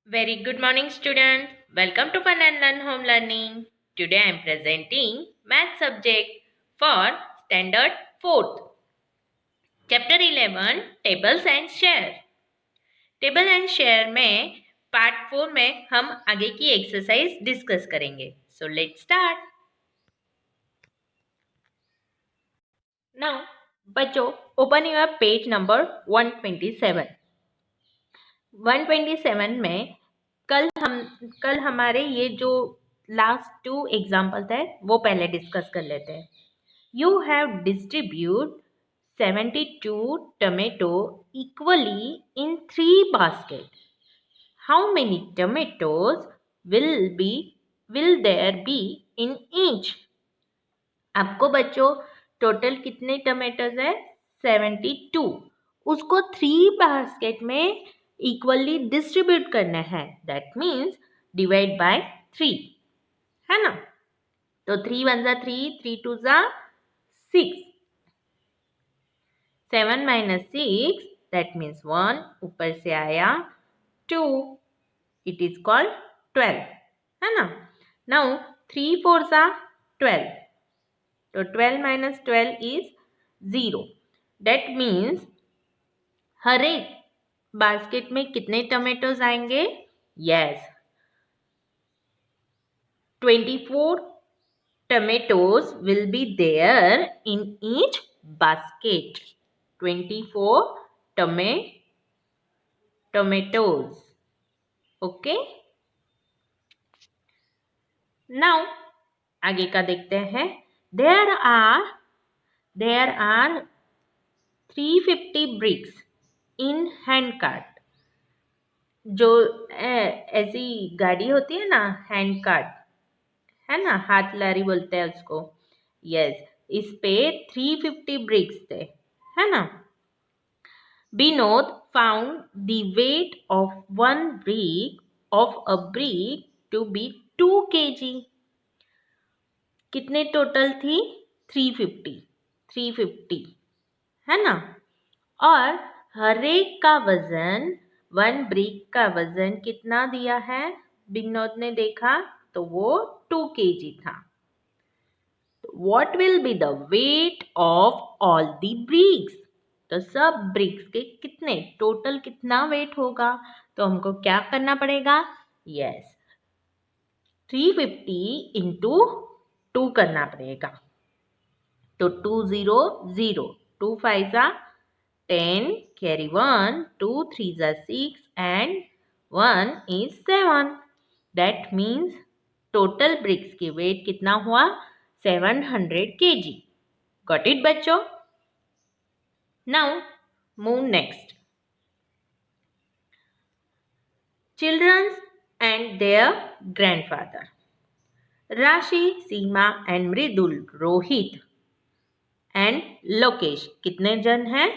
Very good morning, students. Welcome to Fun and Learn Home Learning. Today I am presenting Math subject for Standard 4th. Chapter 11 Tables and Share. Table and share में part 4 में हम आगे की exercise discuss करेंगे. So let's start. Now बच्चों, open your page number 127. 127 में कल हमारे ये जो लास्ट 2 एग्जाम्पल थे वो पहले डिस्कस कर लेते हैं. You have distribute 72 tomato equally in 3 basket. How many tomatoes will there be in each. आपको बच्चों टोटल कितने टमेटोज है? 72. उसको 3 बास्केट में इक्वली डिस्ट्रीब्यूट करना है. दैट मीन्स डिवाइड बाय 3, है ना. तो 3 1 जा 3, 3 2 जा 6, 7 minus 6 that means 1, ऊपर से आया 2, it is called 12, है ना. Now 3 4 जा 12, तो 12 minus 12 is 0. That means हर एक बास्केट में कितने टमेटोज आएंगे? Yes, 24 tomatoes will be there in each basket. 24 tomatoes. Okay. Now आगे का देखते हैं. There are 350 bricks in hand cart. जो ऐसी गाड़ी होती है ना, हैंड कार्ट, है ना, हाथ लारी बोलते हैं उसको. यस, इस पे 350 ब्रिक्स थे, है ना. Vinod found the weight of a brick to be 2 kg. कितने टोटल थी? 350, है ना. और हर एक का वजन, 1 ब्रिक का वजन कितना दिया है विनोद ने देखा, तो वो 2 kg था. What will be the weight of all the bricks? तो सब ब्रिक्स के कितने टोटल कितना वेट होगा? तो हमको क्या करना पड़ेगा? यस, 350 इंटू 2 करना पड़ेगा. तो 2 0 0, 2 5 जा 10, carry 1, 2 3 जा 6 and 1 is 7. That means total bricks की वेट कितना हुआ? 700 kg. Got it बच्चों? Now move next. Children and their grandfather. Rashi, Seema and Mridul, Rohit and Lokesh. कितने जन हैं?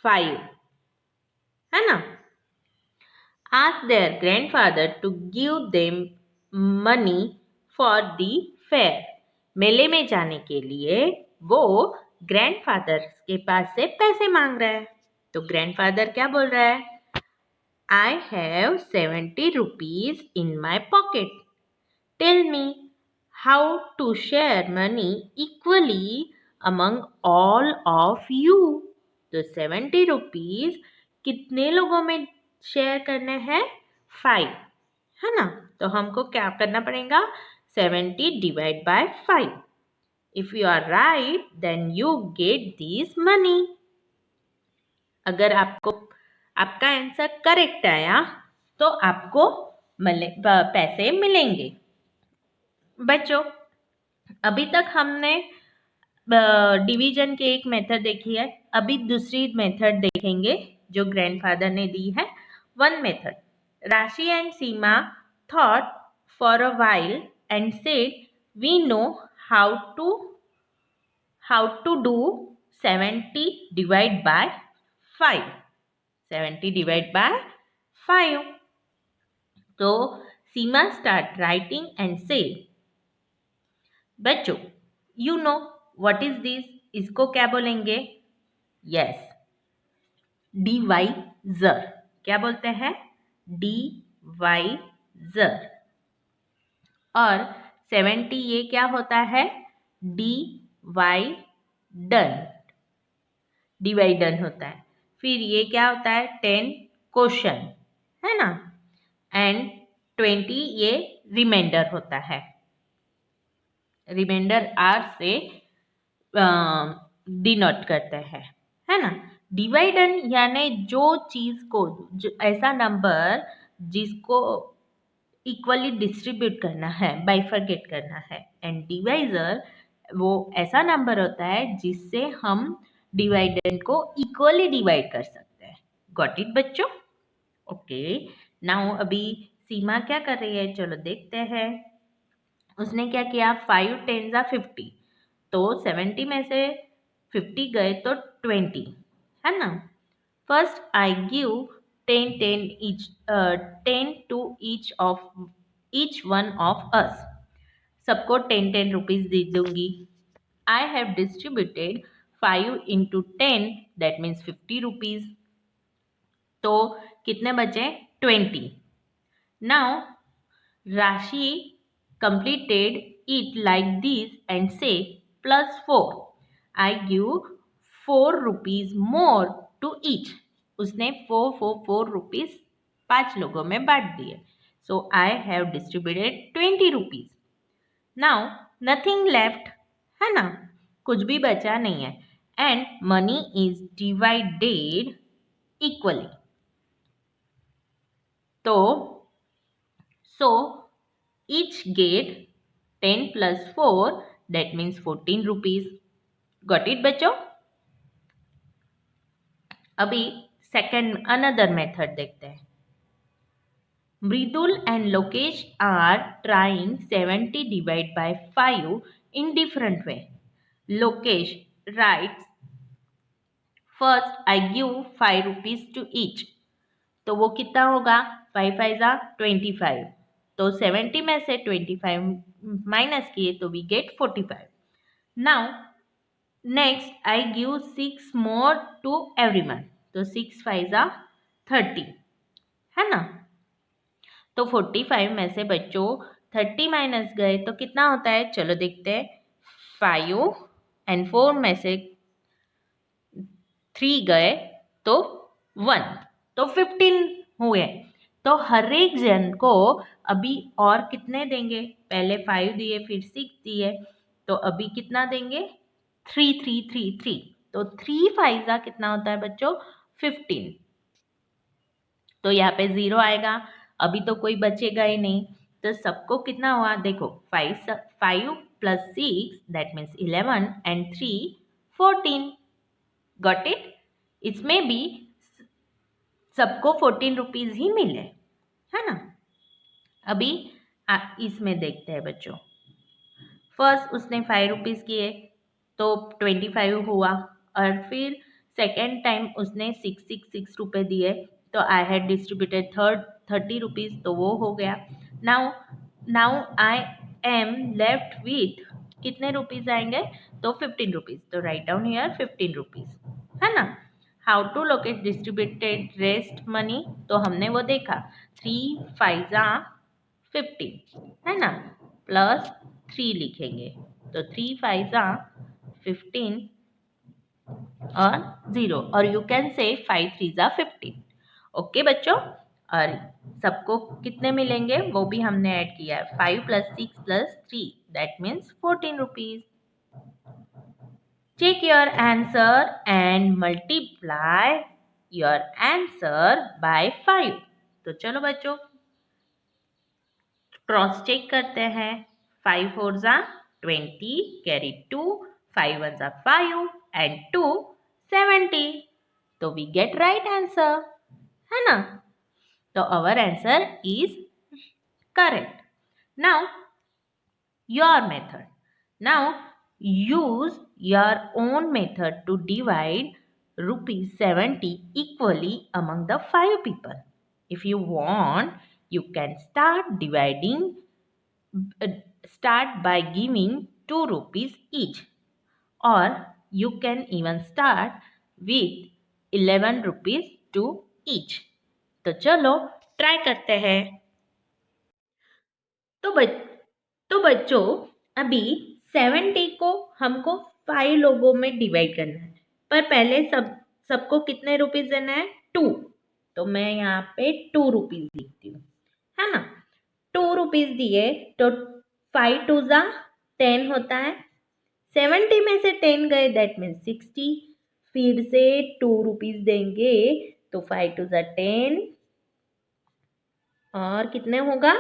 5, है ना. Ask their grandfather to give them money for the fair. मेले में जाने के लिए वो ग्रैंडफादर के पास से पैसे मांग रहा है. तो ग्रैंडफादर क्या बोल रहा है? I have 70 rupees in my pocket. Tell me how to share money equally among all of you. तो 70 rupees कितने लोगों में शेयर करने हैं? 5, है ना. तो हमको क्या करना पड़ेगा? 70 divide by 5. If you are right, then you get this money. अगर आपका आंसर करेक्ट आया तो आपको पैसे मिलेंगे. बच्चों, अभी तक हमने डिवीजन के एक मेथड देखी है. अभी दूसरी मेथड देखेंगे जो ग्रैंडफादर ने दी है. 1 मेथड. राशि and Seema thought for a while and said we know how to do 70 divide by 5. 70 divide by 5. तो सीमा start writing and say, बच्चों, you know what is this? इसको क्या बोलेंगे? Yes, divisor. क्या बोलते हैं? डिवाइजर. डिवाइजर। और 70 ये क्या होता है? डिवाइडन, डिवाइडन होता है। फिर ये क्या होता है? 10 क्वेश्चन, है ना। एंड 20 ये रिमाइंडर होता है। रिमाइंडर आर से डिनोट करते हैं, है ना। डिवाइडन यानी जो चीज को, जो ऐसा नंबर जिसको इक्वली डिस्ट्रीब्यूट करना है, बाइफरकेट करना है। एंड डिवाइजर वो ऐसा नंबर होता है जिससे हम डिवाइडेंड को इक्वली डिवाइड कर सकते हैं। गॉट इट बच्चों? ओके, नाउ अभी सीमा क्या कर रही है, चलो देखते हैं। उसने क्या किया, 5 10 50, तो 70 में से 50 गए तो 20, है ना। First I give 10 to each one of us. सबको 10 रुपीज दे दूंगी। I have distributed 5 into 10, that means 50 rupees. तो कितने बचे? 20। नाउ राशि completed it like this and say +4. I give 4 rupees more to each. उसने 4 rupees 5 लोगों में बांट दिए। So I have distributed 20 rupees. Now nothing left, है ना, कुछ भी बचा नहीं है। And money is divided equally. तो so each get 10 plus 4, that means 14 rupees. Got it बच्चों? अभी सेकंड अनदर मेथड देखते हैं। Mridul and Lokesh are trying 70 divide by 5 in different way. Lokesh writes, first I give 5 rupees to each. तो वो कितना होगा? 5 5 25। तो 70 में से 25 माइनस किए तो we get 45। Now next I give 6 more to everyone. तो 6 5 30, है ना। तो 45 में से बच्चों 30 माइनस गए तो कितना होता है, चलो देखते हैं। 5 एंड 4 में से 3 गए तो 1, तो 15 हुए। तो हर एक जन को अभी और कितने देंगे? पहले 5 दिए, फिर 6 दिए, तो अभी कितना देंगे? 3 3 3 3। तो 3 5 कितना होता है बच्चों? 15। तो यहाँ पे 0 आएगा। अभी तो कोई बचेगा ही नहीं। तो सबको कितना हुआ देखो, 5 plus 6 that means 11 and 3 14। Got it? इसमें भी सबको 14 रुपीज ही मिले, है ना। अभी इसमें देखते हैं बच्चों। फर्स्ट उसने 5 रुपीज किए तो 25 हुआ, और फिर सेकेंड टाइम उसने 6 रुपए दिए, तो आई हैड डिस्ट्रीब्यूटेड 30 रुपीज, तो वो हो गया। Now I am left with कितने रुपीज आएंगे? तो 15 रुपीज। तो राइट डाउन हियर 15 रुपीज, है ना। How to locate distributed rest money? तो हमने वो देखा, 3 5 15, है ना, प्लस 3 लिखेंगे। तो 3 5 15 और 0, और यू कैन से 5 3 15। ओके बच्चों, और सबको कितने मिलेंगे वो भी हमने ऐड किया है। 5 + 6 + 3 that means 14 rupees. Check your answer and multiply your answer by 5। तो चलो बच्चों क्रॉस चेक करते हैं। 5 4 20, कैरी 2, 5 1 5 and 2 70। तो वी गेट राइट आंसर, है ना। तो our answer is correct. Now your method. Now use your own method to divide rupees 70 equally among the 5 people. If you want, you can start by giving 2 rupees each, or you can even start with 11 rupees to each. तो चलो try करते हैं। तो बच्चों अभी 70 को हमको 5 लोगों में डिवाइड करना है, पर पहले सबको कितने रुपीज देना है? 2। तो मैं यहाँ पे 2 रुपीज लिखती हूँ, है ना। 2 रुपीज दिए तो 5 टू जा 10 होता है। 70 में से 10 गए, दैट मीन्स 60। फिर से 2 रुपीज देंगे तो 5 टू जा 10 और कितने होगा?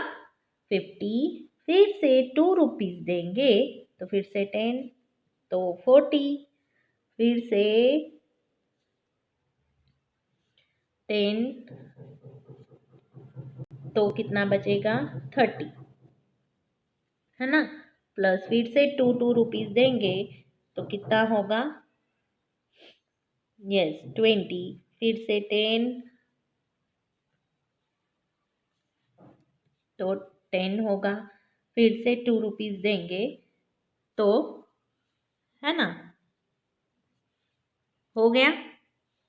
50। फिर से 2 रुपीज देंगे तो फिर से 10 तो 40। फिर से 10 तो कितना बचेगा? 30, है ना। प्लस फिर से 2 रुपीज देंगे तो कितना होगा? यस 20। फिर से 10 तो 10 होगा। फिर से 2 रुपीज देंगे तो, है ना, हो गया।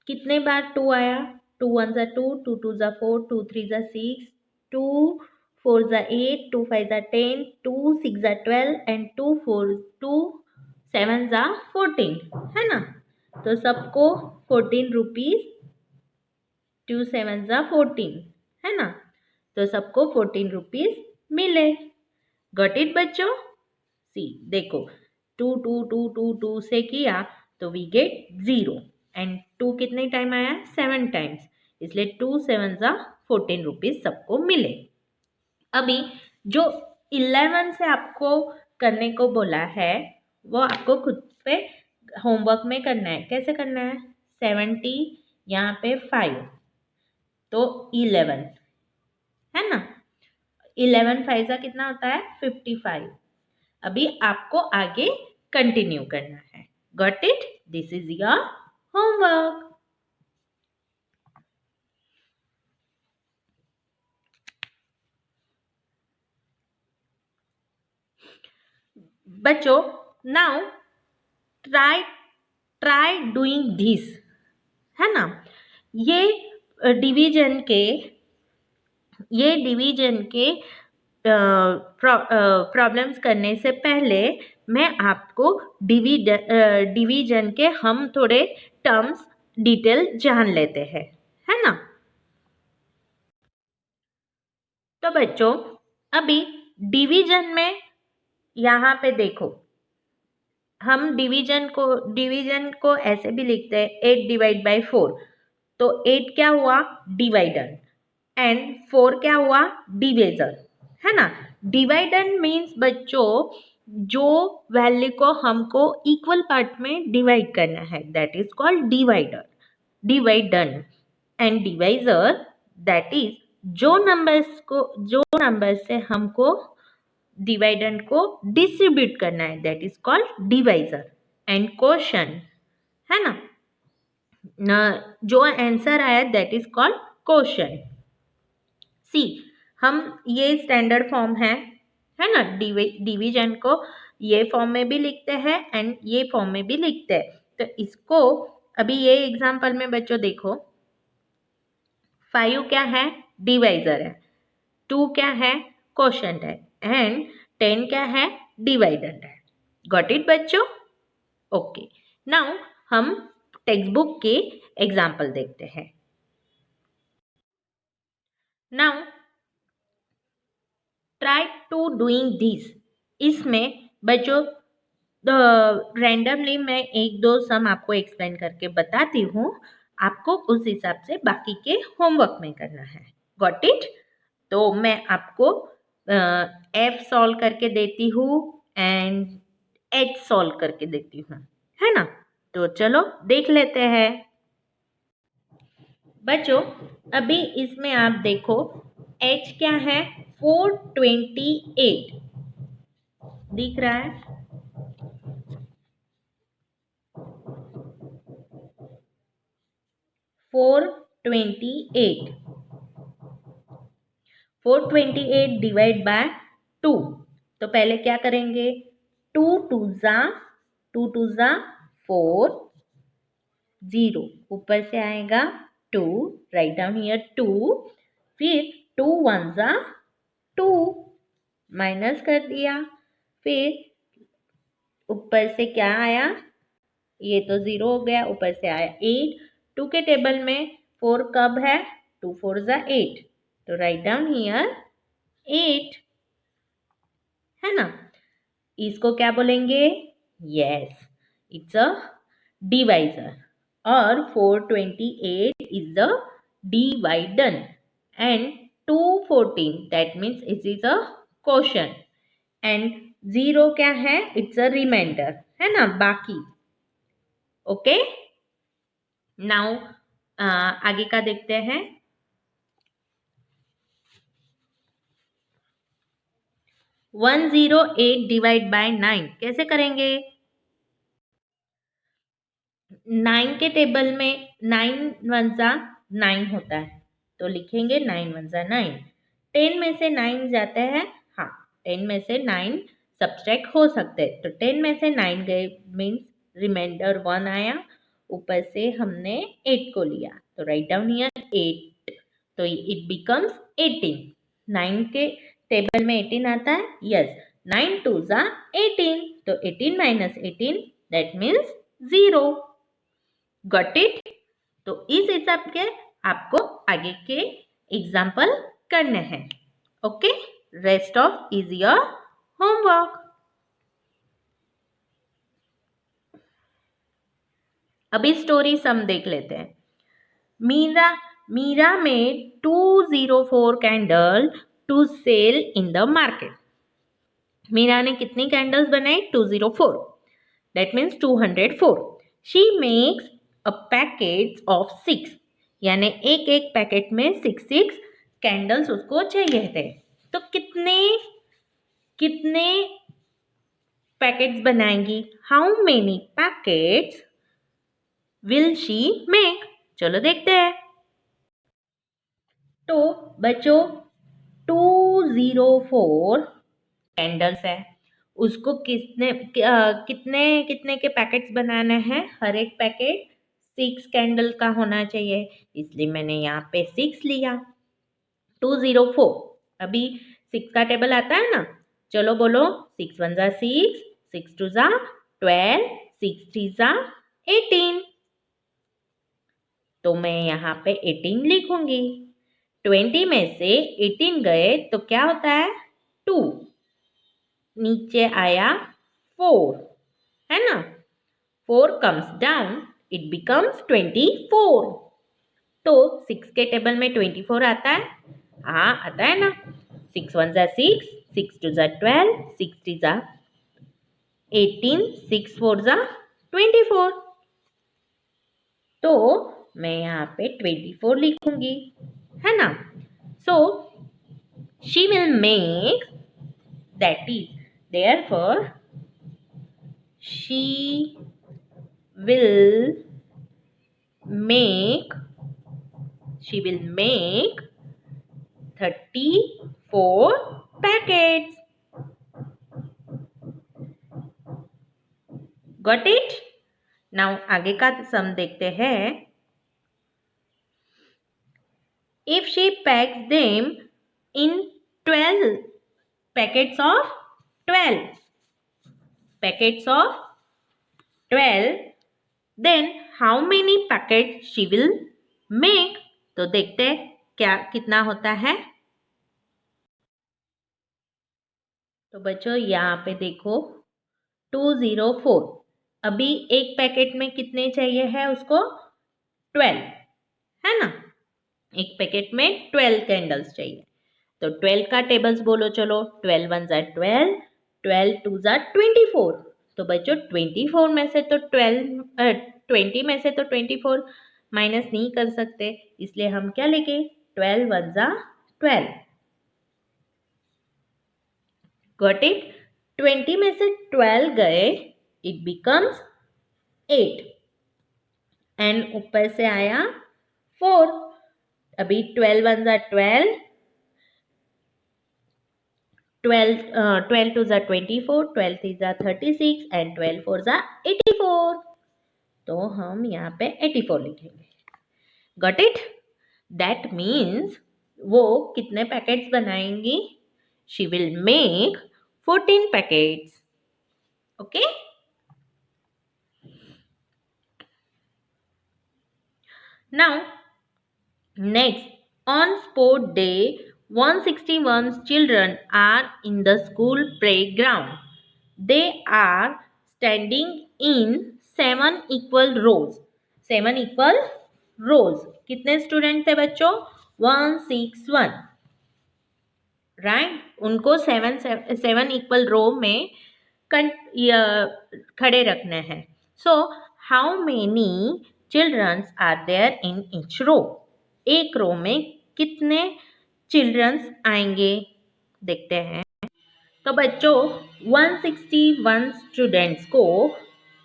कितने बार 2 आया? 2 1 जा 2, 2 2 जा 4, 2 3 जा 6, 2 4 जा 8, 2 5 जा 10, 2 6 जा 12 एंड 2 7 जा 14, है ना। तो सबको 14 रुपीज, 2 7 जा 14, है ना। तो सबको 14 रुपीज मिले। गॉट इट बच्चों? सी देखो, 2 2 2 2 2 से किया तो वी गेट 0 एंड 2 कितने टाइम आया? 7 टाइम्स, इसलिए 2 7 जा 14 रुपीज सबको मिले। अभी जो 11 से आपको करने को बोला है वो आपको खुद पे होमवर्क में करना है। कैसे करना है? 70 यहाँ पे 5 तो 11, है ना। 11 5 का कितना होता है? 55। अभी आपको आगे कंटिन्यू करना है। Got it? This is your homework. बच्चों now try try doing this, है ना। ये डिवीजन के प्रॉब्लम्स करने से पहले मैं आपको डिवीजन के हम थोड़े टर्म्स डिटेल जान लेते हैं, है ना। तो बच्चों अभी डिवीजन में यहाँ पे देखो, हम डिवीजन को ऐसे भी लिखते हैं 8 डिवाइड बाई 4। तो 8 क्या हुआ? डिवाइडर एंड 4 क्या हुआ? डिविजर, है ना। डिवाइडर मीन्स बच्चों जो वैल्यू को हमको इक्वल पार्ट में डिवाइड करना है, that is called divider and divisor that is जो नंबर से हमको डिवाइडेंड को डिस्ट्रीब्यूट करना है, that is called divisor and quotient, है ना। जो आंसर आया दैट इज कॉल्ड क्वोशंट। सी हम ये स्टैंडर्ड फॉर्म है ना। डिवीजन को ये फॉर्म में भी लिखते हैं एंड ये फॉर्म में भी लिखते हैं। तो इसको अभी ये एग्जांपल में बच्चों देखो, 5 क्या है? डिवाइजर है। 2 क्या है? क्वोशंट है एंड 10 क्या है? डिवाइडेंड है। गॉट इट बच्चों? ओके, नाउ हम टेक्स्ट बुक के एग्जाम्पल देखते हैं। Now try to doing this. इसमें बच्चों रैंडमली मैं एक दो सम आपको एक्सप्लेन करके बताती हूँ, आपको उस हिसाब से बाकी के होमवर्क में करना है। Got it? तो मैं आपको एफ सॉल्व करके देती हूँ एंड एच सॉल्व करके देती हूँ, है ना। तो चलो देख लेते हैं। बच्चों अभी इसमें आप देखो एच क्या है? 428 दिख रहा है। 428 डिवाइड बाय 2। तो पहले क्या करेंगे? 2 टू जा 4, 0 ऊपर से आएगा 2, राइट डाउन हियर 2। फिर 2 1 जा 2 माइनस कर दिया, फिर ऊपर से क्या आया, ये तो 0 हो गया, ऊपर से आया 8। 2 के टेबल में 4 कब है, 2 4 जा 8, तो राइट डाउन हियर 8, है ना। इसको क्या बोलेंगे, यस इट्स अ डिवाइजर, और 428 is the dividend and 214 that means it is a quotient and 0 क्या है, इट्स अ रिमाइंडर, है ना, बाकी। ओके, नाउ आगे का देखते हैं। 108 डिवाइड बाय 9 कैसे करेंगे। 9 के टेबल में 9 1 जा 9 होता है, तो लिखेंगे 9 1 जा 9। 10 में से 9 जाते हैं, हाँ 10 में से 9 सब्सट्रैक्ट हो सकते हैं, तो 10 में से 9 गए मीन्स रिमाइंडर 1 आया, ऊपर से हमने 8 को लिया, तो राइट डाउन हियर 8, तो इट बिकम्स 18। 9 के टेबल में 18 आता है, यस 9 2 जा 18, तो 18 minus 18 that means 0। Got it. तो इस हिसाब के आपको आगे के एग्जाम्पल करने हैं। Okay, rest of is your homework. अभी स्टोरी सम देख लेते हैं। Meera made 204 candle to sell in the market. Meera ने कितनी कैंडल्स बनाई, 204, that means 204। She makes a packet of 6, यानी एक एक पैकेट में 6 कैंडल्स उसको चाहिए थे, तो कितने कितने पैकेट्स बनाएंगी, how many packets will she make, चलो देखते हैं। तो बच्चों 204 कैंडल्स है, उसको कितने कितने के पैकेट्स बनाने हैं, हर एक पैकेट 6 कैंडल का होना चाहिए, इसलिए मैंने यहाँ पे 6 लिया। 204, अभी 6 का टेबल आता है ना, चलो बोलो 6 1 जा 6, 6 2 जा 12, 6 3 जा 18, तो मैं यहाँ पे 18 लिखूंगी। 20 में से 18 गए तो क्या होता है, 2, नीचे आया 4, है ना, 4 comes down, it becomes 24। तो 6 के टेबल में 24 आता है, हाँ आता है ना। 6 1 जा 6, 6 2 जा 12, 6 3 जा 18, 6 4 जा 24, तो मैं यहाँ पे 24 लिखूंगी, है ना। So she will make, that is therefore she will make 34 packets. Got it? Now आगे का सम देखते हैं। If she packs them in 12 packets of 12, then how many packets she will make? तो देखते हैं क्या कितना होता है। तो बच्चों यहाँ पे देखो 204, अभी एक पैकेट में कितने चाहिए है उसको, 12, है ना, एक पैकेट में 12 कैंडल्स चाहिए, तो 12 का टेबल्स बोलो, चलो 12 1 जा 12, 12 2 जा 24, तो बच्चों 24 में से तो 20 में से तो 24 माइनस नहीं कर सकते, इसलिए हम क्या लेंगे, 12 1 जा 12। Got it. 20 में से 12 गए, इट बिकम्स 8 एंड ऊपर से आया 4, अभी 12 1 जा 12, 12 2 जा 24, 12 3 जा 36 एंड 12 4 जा 84, तो हम यहाँ पे 84 लिखेंगे। Got it. दैट मीन्स वो कितने पैकेट्स बनाएंगी? She will make 14 packets. Okay. Now next, on sport day, 161 children are in the school playground. They are standing in 7 equal rows. 7 equal rows. कितने स्टूडेंट थे बच्चों? 161. राइट. उनको 7 equal रो में खड़े रखने हैं. So how many childrens are there in each row? एक row में कितने चिल्ड्रंस आएंगे देखते हैं. तो बच्चों 161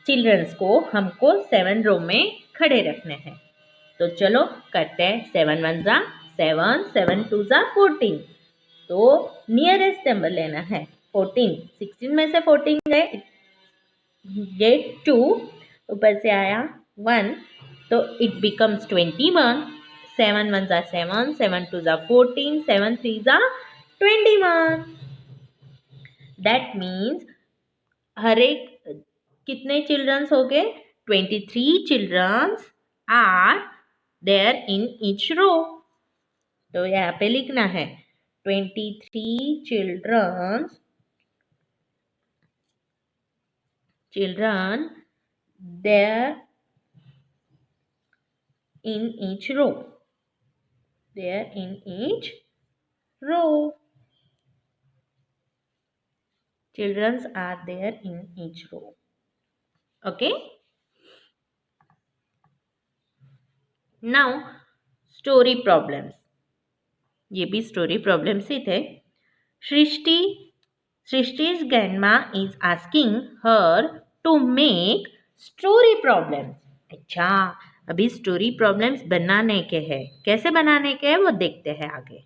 चिल्ड्रंस को हमको 7 रो में खड़े रखने हैं. तो चलो करते हैं. 7 1 जा 7, 7 2 जा 14. तो नियरेस्ट नंबर लेना है 14. 16 में से 14 गए, गेट 2, ऊपर से आया 1, तो इट बिकम्स 21. 7 1 जा 7, 7 2 जा 14, 7 3 जा 21. दैट मीन्स हर एक कितने चिल्ड्रंस हो गए? 23 childrens are there in each row. तो यहाँ पे लिखना है 23 children there in each row. There in each row. Children are there in each row. Okay. Now story problems. ये भी स्टोरी प्रॉब्लम्स ही थे. Shrishti's grandma is asking her to make story problems. अच्छा, अभी स्टोरी प्रॉब्लम्स बनाने के हैं. कैसे बनाने के हैं वो देखते हैं आगे.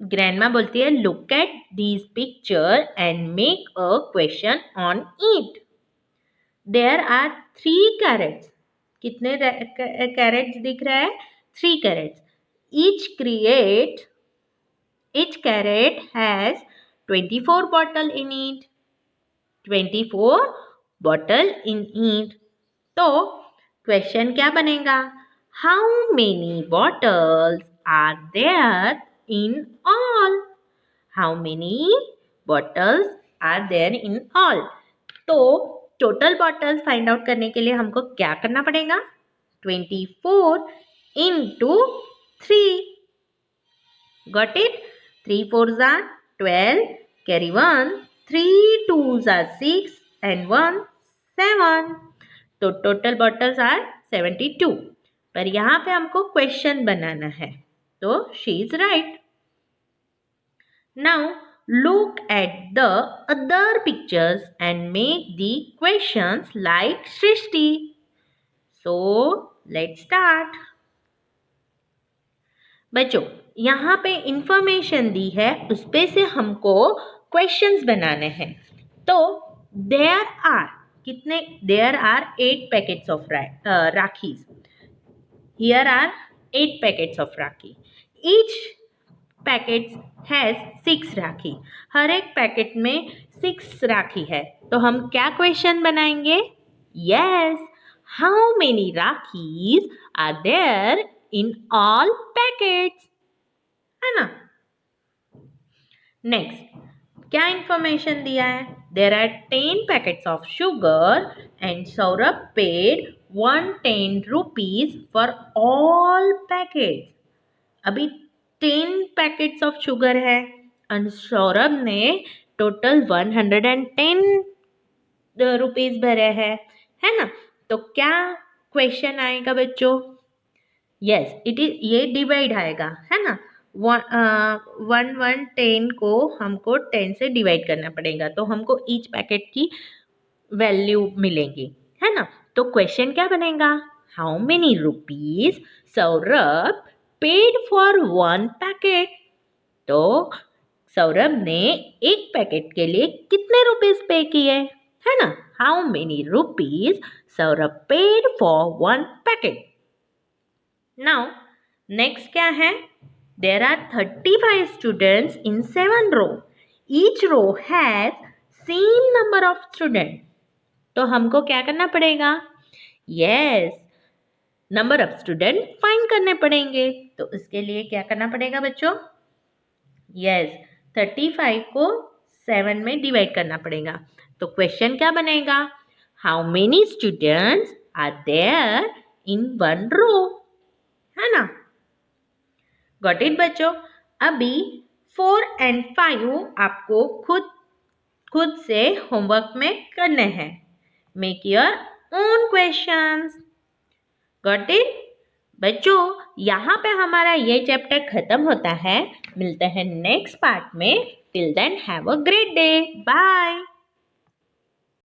ग्रैंडमा बोलती है look at these picture and make a question on it. There are 3 carrots. कितने कैरेट्स दिख रहा है? 3 carrots. each carrot has 24 bottle in it. 24 bottle in it. तो क्वेश्चन क्या बनेगा? How many bottles are there in all? How many bottles are there in all? तो total bottles find out करने के लिए हमको क्या करना पड़ेगा? 24 into 3. Got it? 3 4s are 12. Carry 1. 3 2s are 6 and 1 7. तो टोटल बॉटल्स आर 72. पर यहाँ पे हमको क्वेश्चन बनाना है. तो she is right. Now look at the other pictures and make the questions like Shrishti. So let's start. बच्चों यहाँ पे इंफॉर्मेशन दी है, उस पे से हमको क्वेश्चंस बनाने हैं. तो there are 8 packets of rakhis. Here are 8 packets of rakhi. Each packet has 6 राखी. हर एक पैकेट में 6 राखी है. तो हम क्या क्वेश्चन बनाएंगे? Yes, how many rakhis are there in all packets? है ना. नेक्स्ट क्या इंफॉर्मेशन दिया है? There are 10 packets of sugar and Saurabh paid 110 rupees for all packets. अभी 10 पैकेट्स ऑफ शुगर है और सौरभ ने टोटल 110 रुपीज भरे हैं, है ना. तो क्या क्वेश्चन आएगा बच्चों? यस, इट इज ये डिवाइड आएगा, है ना. 110 को हमको 10 से डिवाइड करना पड़ेगा, तो हमको ईच पैकेट की वैल्यू मिलेगी, है ना. तो क्वेश्चन क्या बनेगा? How many rupees Saurabh paid for 1 packet. तो सौरभ ने एक पैकेट के लिए कितने रुपीस पे किए? है ना? How many rupees Saurabh paid for 1 packet? Now next क्या है? There are 35 students in 7 row. Each row has same number of student. तो हमको क्या करना पड़ेगा? Yes, number of student find करने पड़ेंगे. तो इसके लिए क्या करना पड़ेगा बच्चों? यस, 35 को 7 में डिवाइड करना पड़ेगा. तो क्वेश्चन क्या बनेगा? How many students are there in 1 row? है ना? गॉट इट बच्चों? अभी 4 and 5 आपको खुद से होमवर्क में करने हैं. Make your own questions. Got it बच्चों? यहाँ पे हमारा ये चैप्टर खत्म होता है. मिलते हैं नेक्स्ट पार्ट में. Till then have a great day. Bye.